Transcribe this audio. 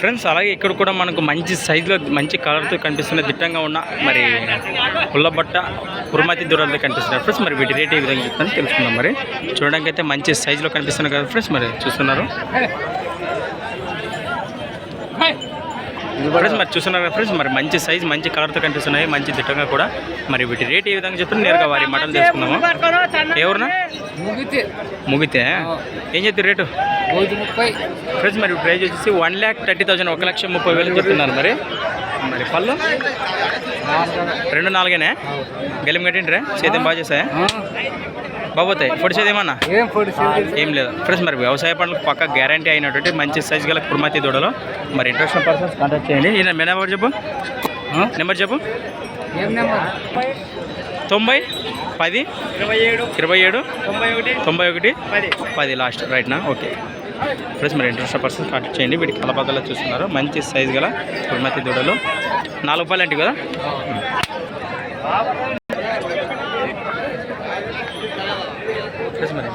Friends అలాగే ఇక్కడ కూడా మనకు మంచి సైజులో మంచి కలర్తో కనిపిస్తున్న దిట్టంగా ఉన్న మరి పుల్లబట్ట కుర్మతి దూరాలతో కనిపిస్తున్నారు ఫ్రెండ్స్. మరి వీటి రేట్ ఏ విధంగా చెప్తాను తెలుసుకుందాం. మరి చూడడానికి అయితే మంచి సైజులో కనిపిస్తున్నాయి కదా ఫ్రెండ్స్. మరి చూస్తున్నారు ఫ్రెండ్స్, మరి చూస్తున్నారు కదా ఫ్రెండ్స్. మరి మంచి సైజ్ మంచి కలర్తో కనిపిస్తున్నాయి, మంచి దిట్టంగా కూడా. మరి వీటి రేట్ ఏ విధంగా చెప్తాను నేరుగా వారి మాటలు తెలుసుకుందాము. ఎవరున్నా ముగితే ఏం చెప్తారు రేటు ఫ్రెండ్స్? మరి ప్రైజ్ వచ్చేసి 1,30,000 1,30,000 చెప్తున్నారు. మరి మరి పళ్ళు 2-4 గెలిం కట్టిండ్రే సేద్యం బాగా చేస్తాయా బాబోతాయి? పొడిచేది ఏమన్నా ఏం లేదు ఫ్రెండ్స్. మరి వ్యవసాయ పనులకు పక్క గ్యారంటీ అయినటువంటి మంచి సైజు గల కుర్మతి దూడలో మరి ఇంట్రెస్ట్ పర్సన్స్ కాంటాక్ట్ చేయండి. ఈయన నెంబర్ చెప్పు, నెంబర్ చెప్పు. 90 10 27 91 10 లాస్ట్ రైట్నా? ఓకే ఫ్రెండ్స్, మరి ఇంట్రెస్ట్ పర్సన్స్ కాంటాక్ట్ చేయండి. వీటికి కలపదలా చూస్తున్నారు మంచి సైజు గల కుర్మతి దూడలు. 4 రూపాయలు అంటే కదా. మరి